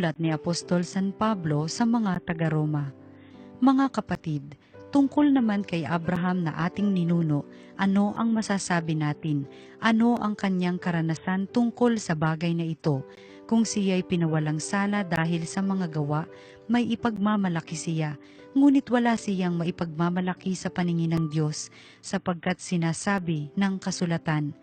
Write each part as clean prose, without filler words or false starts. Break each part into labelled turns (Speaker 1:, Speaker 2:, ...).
Speaker 1: Sulat ni Apostol San Pablo sa mga taga-Roma. Mga kapatid, tungkol naman kay Abraham na ating ninuno, ano ang masasabi natin? Ano ang kanyang karanasan tungkol sa bagay na ito? Kung siya'y pinawalang sala dahil sa mga gawa, may ipagmamalaki siya. Ngunit wala siyang maipagmamalaki sa paningin ng Diyos, sapagkat sinasabi ng kasulatan,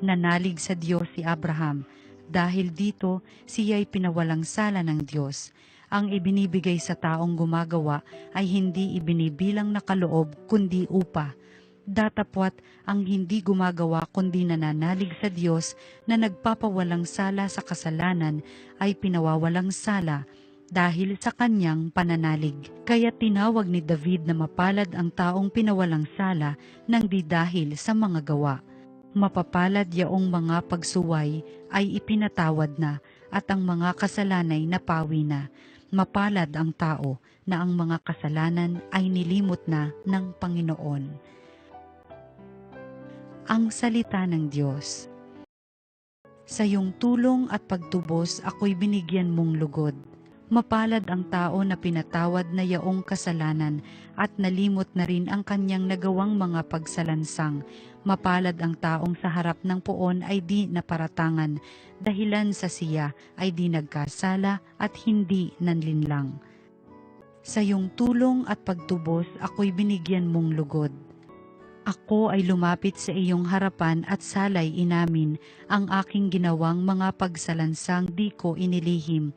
Speaker 1: nanalig sa Diyos si Abraham. Dahil dito, siya'y pinawalang sala ng Diyos. Ang ibinibigay sa taong gumagawa ay hindi ibinibilang na kaloob kundi upa. Datapwat ang hindi gumagawa kundi nananalig sa Diyos na nagpapawalang sala sa kasalanan ay pinawawalang sala dahil sa kanyang pananalig. Kaya tinawag ni David na mapalad ang taong pinawalang sala ng di dahil sa mga gawa. Mapapalad yaong mga pagsuway ay ipinatawad na at ang mga kasalanay napawi na. Mapalad ang tao na ang mga kasalanan ay nilimot na ng Panginoon. Ang salita ng Diyos. Sa iyong tulong at pagtubos ako'y binigyan mong lugod. Mapalad ang tao na pinatawad na yaong kasalanan at nalimot na rin ang kanyang nagawang mga pagsalansang. Mapalad ang taong sa harap ng poon ay di naparatangan, dahilan sa siya ay di nagkasala at hindi nanlinlang. Sa iyong tulong at pagtubos ako'y binigyan mong lugod. Ako ay lumapit sa iyong harapan at salay inamin ang aking ginawang mga pagsalansang di ko inilihim.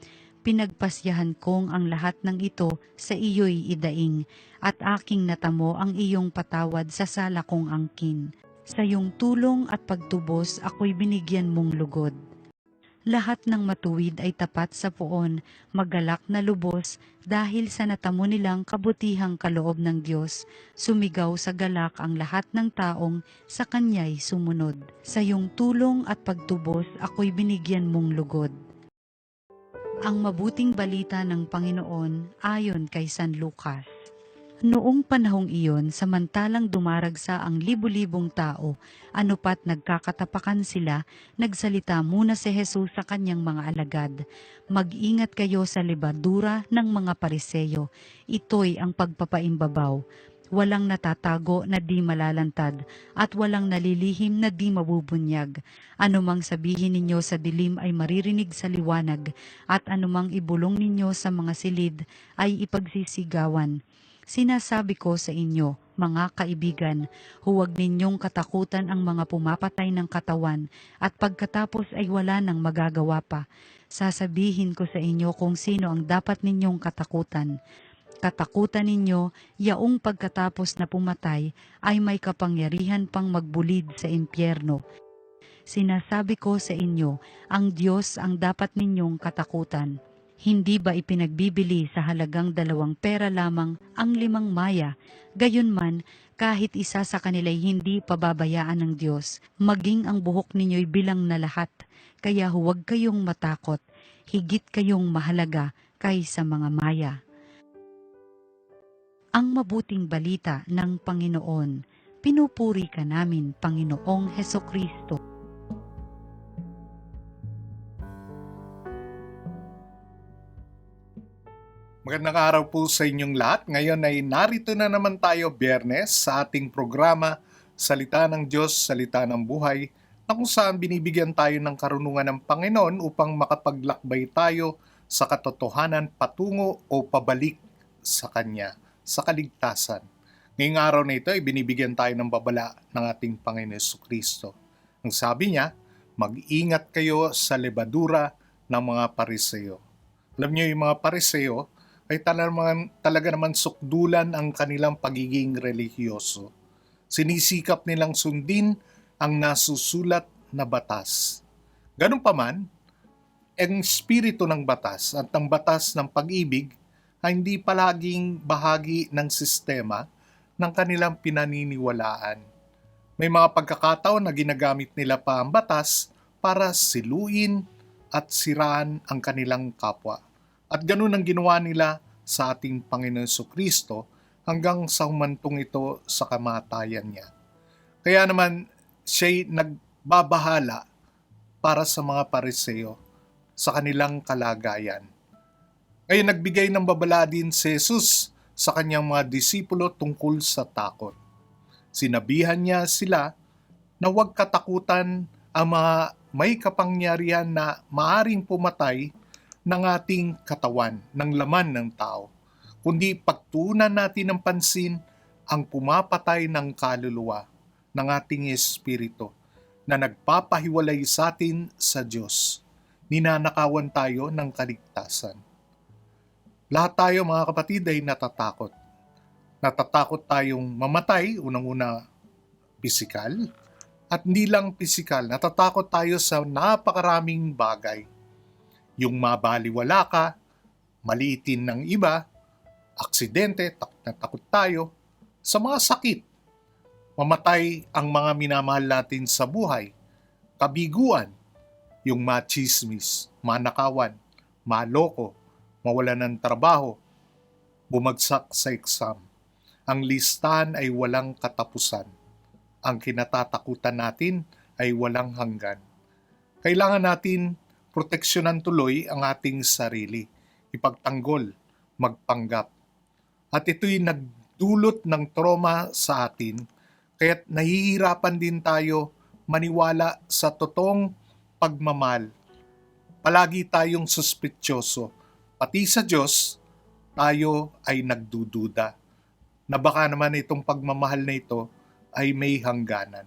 Speaker 1: Pinagpasyahan kong ang lahat ng ito sa iyo'y idaing, at aking natamo ang iyong patawad sa sala kong angkin. Sa iyong tulong at pagtubos ako'y binigyan mong lugod. Lahat ng matuwid ay tapat sa poon, magalak na lubos, dahil sa natamo nilang kabutihang kaloob ng Diyos, sumigaw sa galak ang lahat ng taong sa Kanya'y sumunod. Sa iyong tulong at pagtubos ako'y binigyan mong lugod. Ang mabuting balita ng Panginoon ayon kay San Lucas. Noong panahong iyon, samantalang dumaragsa ang libu-libong tao, anupat nagkakatapakan sila, nagsalita muna si Jesus sa kanyang mga alagad. Mag-ingat kayo sa lebadura ng mga Pariseyo, ito'y ang pagpapaimbabaw. Walang natatago na di malalantad, at walang nalilihim na di mabubunyag. Anumang sabihin ninyo sa dilim ay maririnig sa liwanag, at anumang ibulong ninyo sa mga silid ay ipagsisigawan. Sinasabi ko sa inyo, mga kaibigan, huwag ninyong katakutan ang mga pumapatay ng katawan, at pagkatapos ay wala nang magagawa pa. Sasabihin ko sa inyo kung sino ang dapat ninyong katakutan. Katakutan ninyo, yaong pagkatapos na pumatay ay may kapangyarihan pang magbulid sa impyerno. Sinasabi ko sa inyo, ang Diyos ang dapat ninyong katakutan. Hindi ba ipinagbibili sa halagang 2 pera lamang ang 5 maya? Gayunman, kahit isa sa kanila'y hindi pababayaan ng Diyos, maging ang buhok ninyo'y bilang na lahat. Kaya huwag kayong matakot, higit kayong mahalaga kaysa mga maya. Ang mabuting balita ng Panginoon. Pinupuri ka namin, Panginoong Hesukristo.
Speaker 2: Magandang araw po sa inyong lahat. Ngayon ay narito na naman tayo Biyernes sa ating programa Salita ng Diyos, Salita ng Buhay, na kung saan binibigyan tayo ng karunungan ng Panginoon upang makapaglakbay tayo sa katotohanan patungo o pabalik sa Kanya, sa kaligtasan. Ngayong araw na ito ay binibigyan tayo ng babala ng ating Panginoon Jesucristo. Ang sabi niya, mag-ingat kayo sa lebadura ng mga Pariseo. Alam niyo yung mga Pariseo ay talaga naman sukdulan ang kanilang pagiging relihiyoso. Sinisikap nilang sundin ang nasusulat na batas. Ganun pa man, ang espiritu ng batas at ang batas ng pag-ibig ay hindi palaging bahagi ng sistema ng kanilang pinaniniwalaan. May mga pagkakataon na ginagamit nila pa ang batas para siluin at siraan ang kanilang kapwa. At ganun ang ginawa nila sa ating Panginoon Jesucristo hanggang sa humantong ito sa kamatayan niya. Kaya naman siya'y nagbabahala para sa mga Pariseo sa kanilang kalagayan. Ngayon nagbigay ng babala din si Jesus sa kanyang mga disipulo tungkol sa takot. Sinabihan niya sila na huwag katakutan ang mga may kapangyarihan na maaring pumatay ng ating katawan, ng laman ng tao, kundi pagtuunan natin ng pansin ang pumapatay ng kaluluwa ng ating espiritu na nagpapahiwalay sa atin sa Diyos. Ninanakawan tayo ng kaligtasan. Lahat tayo mga kapatid ay natatakot. Natatakot tayong mamatay, unang-una pisikal, at hindi lang pisikal, natatakot tayo sa napakaraming bagay. Yung mabaliwala ka, maliitin ng iba, aksidente, takot na takot tayo, sa mga sakit, mamatay ang mga minamahal natin sa buhay, kabiguan, yung machismis, manakawan, maloko, mawalan ng trabaho, bumagsak sa exam. Ang listahan ay walang katapusan. Ang kinatatakutan natin ay walang hanggan. Kailangan natin proteksyonan tuloy ang ating sarili, ipagtanggol, magpanggap. At ito'y nagdulot ng trauma sa atin, kaya't nahihirapan din tayo maniwala sa totoong pagmamahal. Palagi tayong suspitsyoso. Pati sa Diyos, tayo ay nagdududa na baka naman itong pagmamahal na ito ay may hangganan.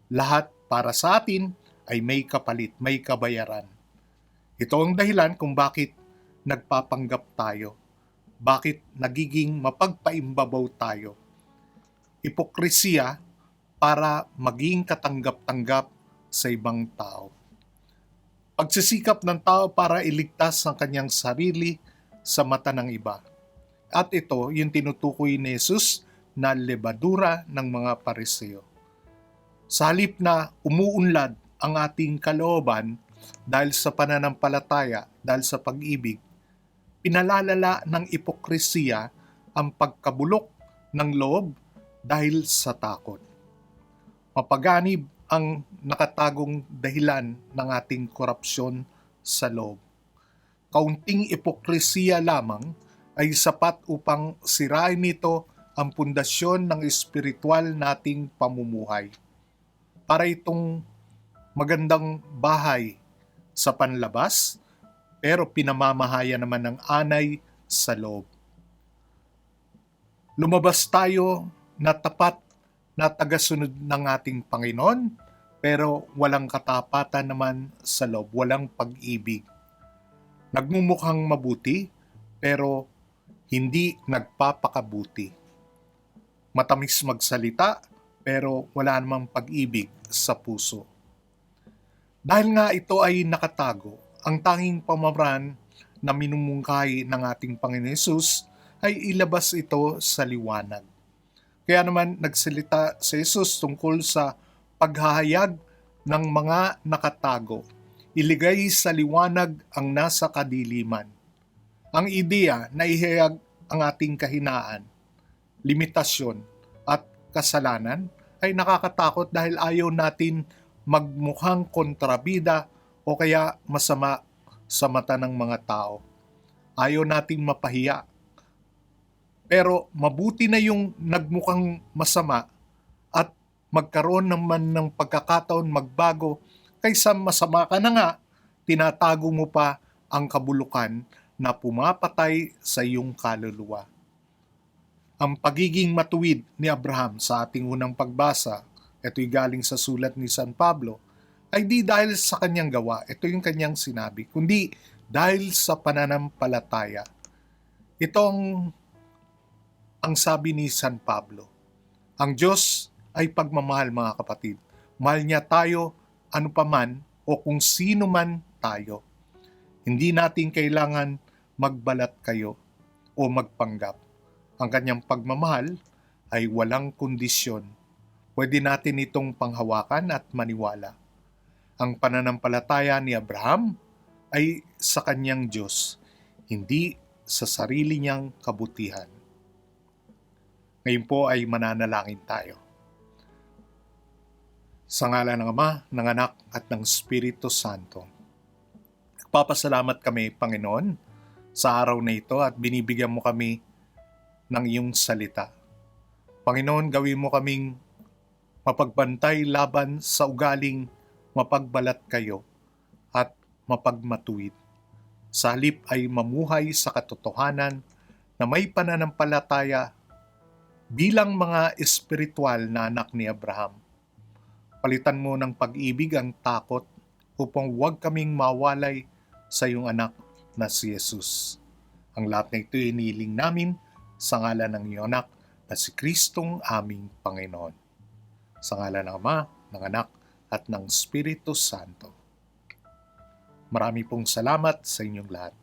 Speaker 2: Lahat para sa atin ay may kapalit, may kabayaran. Ito ang dahilan kung bakit nagpapanggap tayo. Bakit nagiging mapagpaimbabaw tayo. Hipokresiya para maging katanggap-tanggap sa ibang tao. Pagsisikap ng tao para iligtas ang kanyang sarili sa mata ng iba. At ito yung tinutukoy ni Jesus na lebadura ng mga Pariseo. Sa halip na umuunlad ang ating kalooban dahil sa pananampalataya, dahil sa pag-ibig, pinalalala ng hipokresiya ang pagkabulok ng loob dahil sa takot. Mapaganib ang nakatagong dahilan ng ating korupsyon sa loob. Kaunting hipokresiya lamang ay sapat upang sirain nito ang pundasyon ng espiritual nating pamumuhay. Para itong magandang bahay sa panlabas, pero pinamamahaya naman ng anay sa loob. Lumabas tayo na tapat na tagasunod ng ating Panginoon, pero walang katapatan naman sa loob, walang pag-ibig. Nagmumukhang mabuti, pero hindi nagpapakabuti. Matamis magsalita, pero wala namang pag-ibig sa puso. Dahil nga ito ay nakatago, ang tanging pamamaraan na minumungkahi ng ating Panginoon Hesus ay ilabas ito sa liwanag. Kaya naman nagsalita si Jesus tungkol sa paghahayag ng mga nakatago. Iligay sa liwanag ang nasa kadiliman. Ang ideya na ihayag ang ating kahinaan, limitasyon at kasalanan ay nakakatakot dahil ayaw natin magmukhang kontrabida o kaya masama sa mata ng mga tao. Ayaw nating mapahiya. Pero mabuti na yung nagmukhang masama at magkaroon naman ng pagkakataon magbago kaysa masama ka na nga, tinatago mo pa ang kabulukan na pumapatay sa iyong kaluluwa. Ang pagiging matuwid ni Abraham sa ating unang pagbasa, ito'y galing sa sulat ni San Pablo, ay di dahil sa kanyang gawa, ito yung kanyang sinabi, kundi dahil sa pananampalataya. Itong ang sabi ni San Pablo, ang Diyos ay pagmamahal mga kapatid. Mahal niya tayo ano paman o kung sino man tayo. Hindi natin kailangan magbalat kayo o magpanggap. Ang kanyang pagmamahal ay walang kondisyon. Pwede natin itong panghawakan at maniwala. Ang pananampalataya ni Abraham ay sa kanyang Diyos, hindi sa sarili niyang kabutihan. Ngayon po ay mananalangin tayo. Sa ngalan ng Ama, ng Anak at ng Espiritu Santo. Nagpapasalamat kami, Panginoon, sa araw na ito at binibigyan mo kami ng iyong salita. Panginoon, gawin mo kaming mapagbantay laban sa ugaling mapagbalat kayo at mapagmatuwid. Sa halip ay mamuhay sa katotohanan na may pananampalataya bilang mga espiritual na anak ni Abraham. Palitan mo ng pag-ibig ang takot upang huwag kaming mawalay sa iyong anak na si Jesus. Ang lahat na ito iniling namin sa ngalan ng iyong anak na si Kristong aming Panginoon. Sa ngalan ng Ama, ng Anak, at ng Espiritu Santo. Marami pong salamat sa inyong lahat.